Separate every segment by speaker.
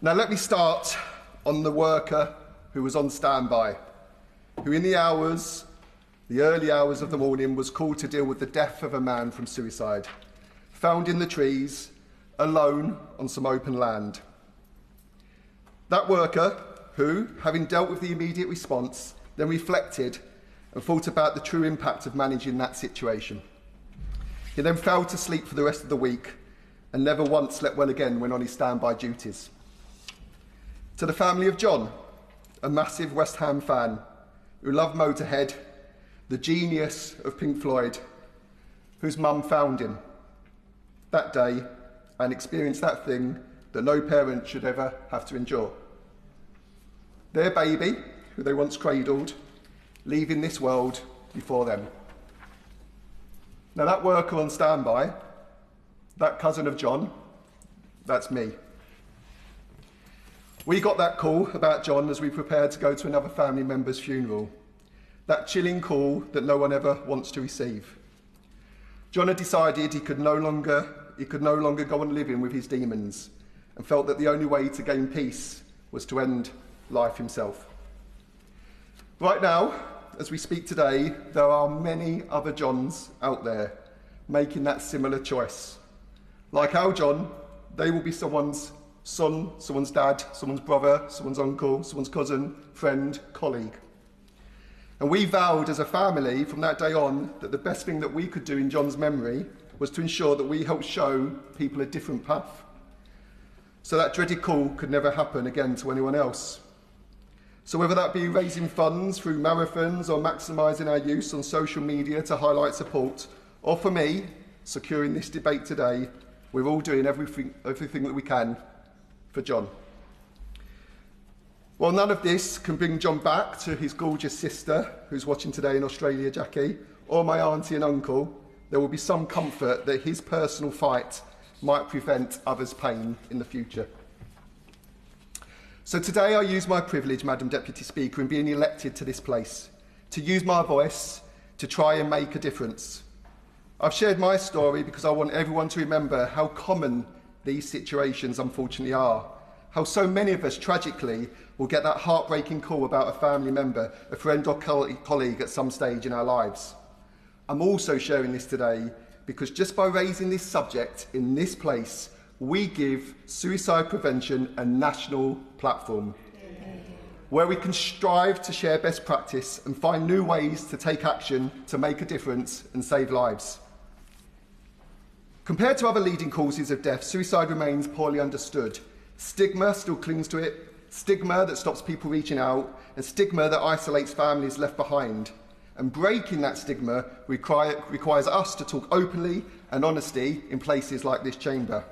Speaker 1: Now let me start on the worker who was on standby, who in the early hours of the morning was called to deal with the death of a man from suicide, found in the trees, alone on some open land. That worker who, having dealt with the immediate response, then reflected and thought about the true impact of managing that situation. He then fell to sleep for the rest of the week and never once slept well again when on his standby duties. To the family of John, a massive West Ham fan who loved Motorhead, the genius of Pink Floyd, whose mum found him that day and experienced that thing that no parent should ever have to endure. Their baby, who they once cradled, leaving this world before them. Now that worker on standby, that cousin of John, that's me. We got that call about John as we prepared to go to another family member's funeral. That chilling call that no one ever wants to receive. John had decided he could no longer go on living with his demons and felt that the only way to gain peace was to end life himself. Right now, as we speak today, there are many other Johns out there making that similar choice. Like our John, they will be someone's son, someone's dad, someone's brother, someone's uncle, someone's cousin, friend, colleague. And we vowed as a family from that day on that the best thing that we could do in John's memory was to ensure that we helped show people a different path, so that dreaded call could never happen again to anyone else. So whether that be raising funds through marathons or maximising our use on social media to highlight support, or for me, securing this debate today, we're all doing everything that we can for John. While none of this can bring John back to his gorgeous sister, who's watching today in Australia, Jackie, or my auntie and uncle, there will be some comfort that his personal fight might prevent others' pain in the future. So today I use my privilege, Madam Deputy Speaker, in being elected to this place, to use my voice to try and make a difference. I've shared my story because I want everyone to remember how common these situations unfortunately are, how so many of us tragically will get that heartbreaking call about a family member, a friend or colleague at some stage in our lives. I'm also sharing this today because just by raising this subject in this place, we give suicide prevention a national platform where we can strive to share best practice and find new ways to take action to make a difference and save lives. Compared to other leading causes of death, suicide remains poorly understood. Stigma still clings to it, stigma that stops people reaching out, and stigma that isolates families left behind. And breaking that stigma requires us to talk openly and honestly in places like this chamber.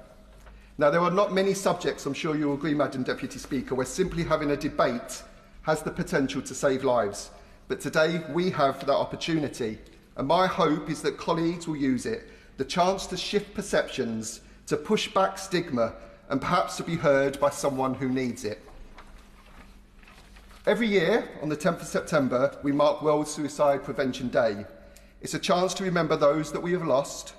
Speaker 1: Now, there are not many subjects, I'm sure you'll agree, Madam Deputy Speaker, where simply having a debate has the potential to save lives. But today we have that opportunity, and my hope is that colleagues will use it, the chance to shift perceptions, to push back stigma, and perhaps to be heard by someone who needs it. Every year, on the 10th of September, we mark World Suicide Prevention Day. It's a chance to remember those that we have lost,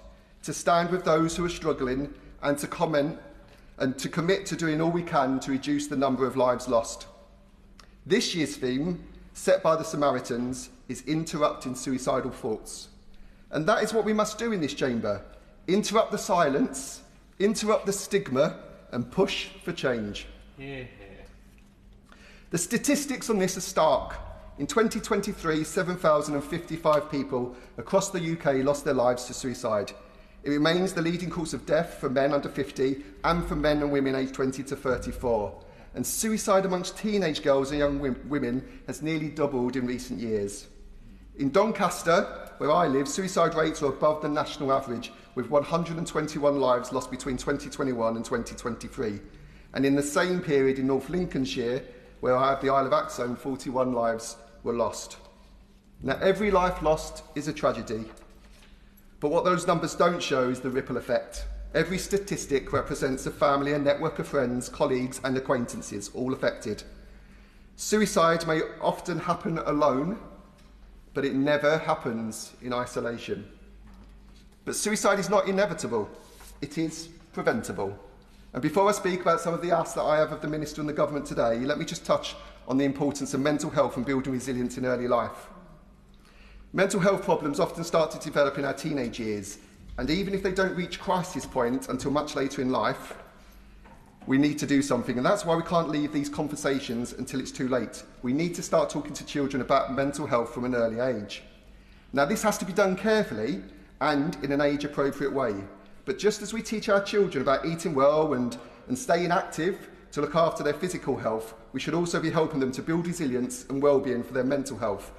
Speaker 1: to stand with those who are struggling, and to commit to doing all we can to reduce the number of lives lost. This year's theme, set by the Samaritans, is interrupting suicidal thoughts. And that is what we must do in this chamber. Interrupt the silence, interrupt the stigma, and push for change. Yeah. The statistics on this are stark. In 2023, 7,055 people across the UK lost their lives to suicide. It remains the leading cause of death for men under 50 and for men and women aged 20 to 34. And suicide amongst teenage girls and young women has nearly doubled in recent years. In Doncaster, where I live, suicide rates are above the national average, with 121 lives lost between 2021 and 2023. And in the same period in North Lincolnshire, where I have the Isle of Axholme, 41 lives were lost. Now, every life lost is a tragedy, but what those numbers don't show is the ripple effect. Every statistic represents a family, a network of friends, colleagues and acquaintances, all affected. Suicide may often happen alone, but it never happens in isolation. But suicide is not inevitable, it is preventable. And before I speak about some of the asks that I have of the Minister and the Government today, let me just touch on the importance of mental health and building resilience in early life. Mental health problems often start to develop in our teenage years, and even if they don't reach crisis point until much later in life, we need to do something, and that's why we can't leave these conversations until it's too late. We need to start talking to children about mental health from an early age. Now, this has to be done carefully and in an age-appropriate way. But just as we teach our children about eating well and staying active to look after their physical health, we should also be helping them to build resilience and well-being for their mental health.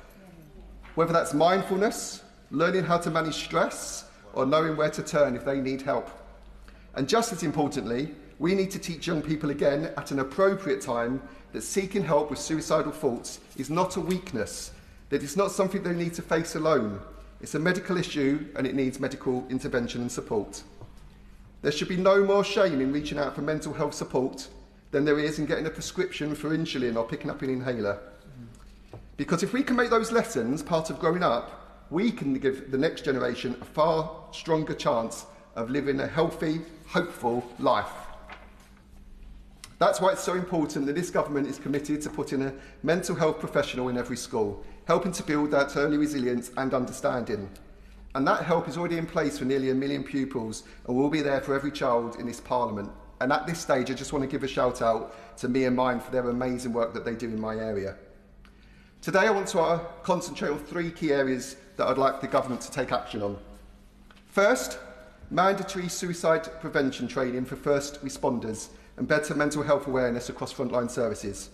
Speaker 1: Whether that's mindfulness, learning how to manage stress, or knowing where to turn if they need help. And just as importantly, we need to teach young people again at an appropriate time that seeking help with suicidal thoughts is not a weakness, that it's not something they need to face alone. It's a medical issue and it needs medical intervention and support. There should be no more shame in reaching out for mental health support than there is in getting a prescription for insulin or picking up an inhaler. Because if we can make those lessons part of growing up, we can give the next generation a far stronger chance of living a healthy, hopeful life. That's why it's so important that this government is committed to putting a mental health professional in every school, helping to build that early resilience and understanding. And that help is already in place for nearly 1 million pupils and will be there for every child in this Parliament. And at this stage, I just want to give a shout out to Me and Mine for their amazing work that they do in my area. Today, I want to concentrate on 3 key areas that I'd like the government to take action on. First, mandatory suicide prevention training for first responders and better mental health awareness across frontline services.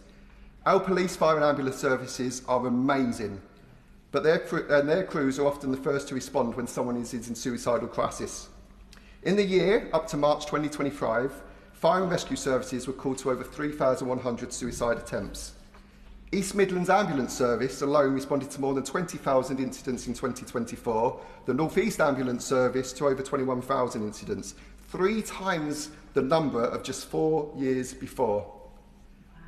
Speaker 1: Our police, fire and ambulance services are amazing, but their crews are often the first to respond when someone is in suicidal crisis. In the year up to March 2025, fire and rescue services were called to over 3,100 suicide attempts. East Midlands Ambulance Service alone responded to more than 20,000 incidents in 2024, the North East Ambulance Service to over 21,000 incidents, 3 times the number of just 4 years before.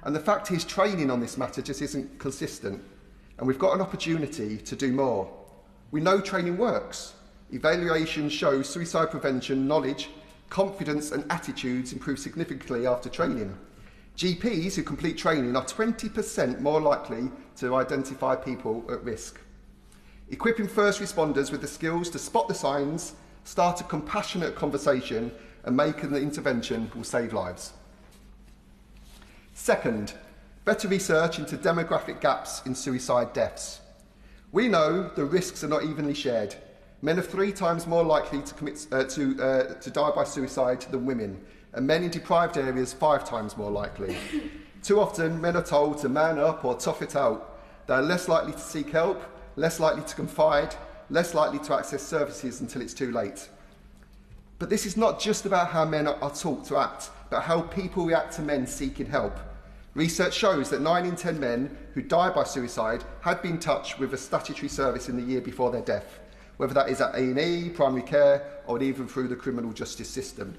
Speaker 1: And the fact is, training on this matter just isn't consistent, and we've got an opportunity to do more. We know training works. Evaluations show suicide prevention knowledge, confidence and attitudes improve significantly after training. GPs who complete training are 20% more likely to identify people at risk. Equipping first responders with the skills to spot the signs, start a compassionate conversation and make an intervention will save lives. Second, better research into demographic gaps in suicide deaths. We know the risks are not evenly shared. Men are 3 times more likely to die by suicide than women, and men in deprived areas 5 times more likely. Too often, men are told to man up or tough it out. They are less likely to seek help, less likely to confide, less likely to access services until it's too late. But this is not just about how men are taught to act, but how people react to men seeking help. Research shows that 9 in 10 men who die by suicide had been in touch with a statutory service in the year before their death, whether that is at A&E, primary care, or even through the criminal justice system.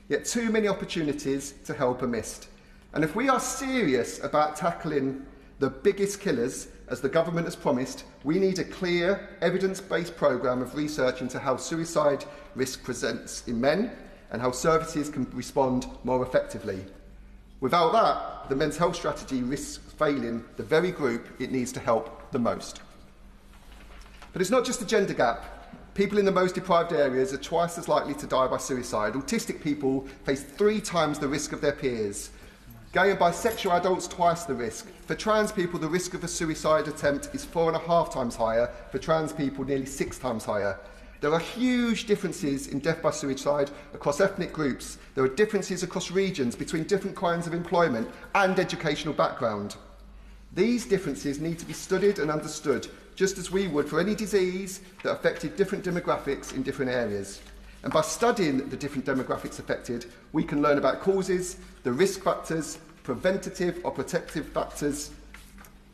Speaker 1: Yet too many opportunities to help are missed. And if we are serious about tackling the biggest killers, as the government has promised, we need a clear, evidence-based programme of research into how suicide risk presents in men and how services can respond more effectively. Without that, the men's health strategy risks failing the very group it needs to help the most. But it's not just a gender gap. People in the most deprived areas are twice as likely to die by suicide. Autistic people face 3 times the risk of their peers. Gay and bisexual adults twice the risk. For trans people, the risk of a suicide attempt is 4.5 times higher. For trans people, nearly 6 times higher. There are huge differences in death by suicide across ethnic groups. There are differences across regions between different kinds of employment and educational background. These differences need to be studied and understood, just as we would for any disease that affected different demographics in different areas. And by studying the different demographics affected, we can learn about causes, the risk factors, preventative or protective factors,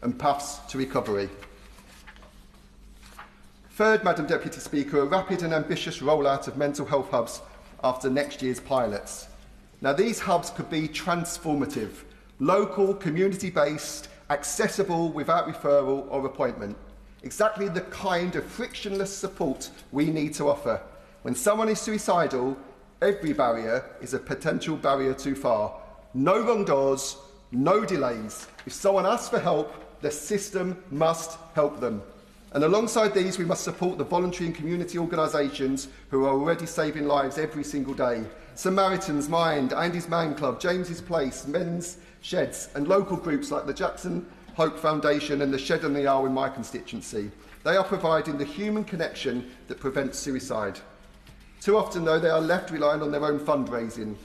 Speaker 1: and paths to recovery. Third, Madam Deputy Speaker, a rapid and ambitious rollout of mental health hubs after next year's pilots. Now, these hubs could be transformative, local, community-based, accessible without referral or appointment. Exactly the kind of frictionless support we need to offer. When someone is suicidal, Every barrier is a potential barrier too far. No wrong doors, no delays. If someone asks for help, the system must help them. And alongside these, we must support the voluntary and community organisations who are already saving lives every single day. Samaritan's Mind, Andy's Man Club, James's Place, Men's Sheds, and local groups like the Jackson Hope Foundation and the Shed on the Isle in my constituency. They are providing the human connection that prevents suicide. Too often, though, they are left relying on their own fundraising.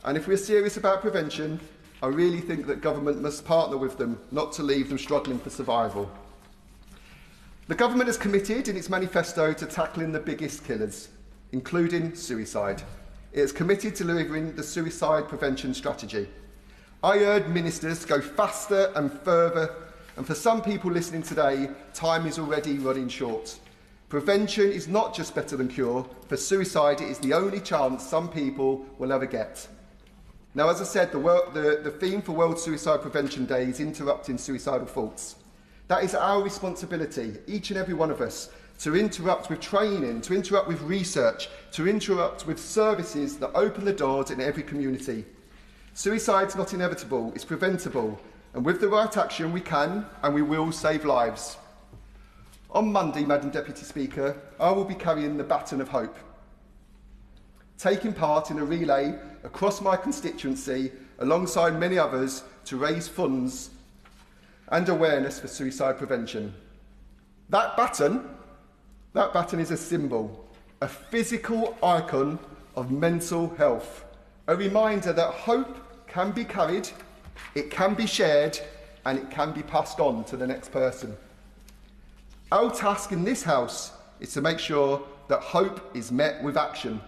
Speaker 1: And if we're serious about prevention, I really think that government must partner with them, not to leave them struggling for survival. The government has committed in its manifesto to tackling the biggest killers, including suicide. It has committed to delivering the suicide prevention strategy. I urge ministers to go faster and further, and for some people listening today, time is already running short. Prevention is not just better than cure. For suicide, it is the only chance some people will ever get. Now, as I said, the theme for World Suicide Prevention Day is interrupting suicidal thoughts. That is our responsibility, each and every one of us, to interrupt with training, to interrupt with research, to interrupt with services that open the doors in every community. Suicide is not inevitable, it's preventable, and with the right action we can and we will save lives. On Monday, Madam Deputy Speaker, I will be carrying the baton of hope, taking part in a relay across my constituency alongside many others to raise funds and awareness for suicide prevention. That baton is a symbol, a physical icon of mental health, a reminder that hope can be carried, it can be shared, and it can be passed on to the next person. Our task in this House is to make sure that hope is met with action,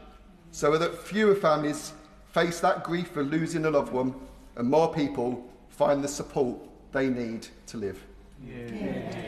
Speaker 1: so that fewer families face that grief for losing a loved one and more people find the support they need to live. Yeah.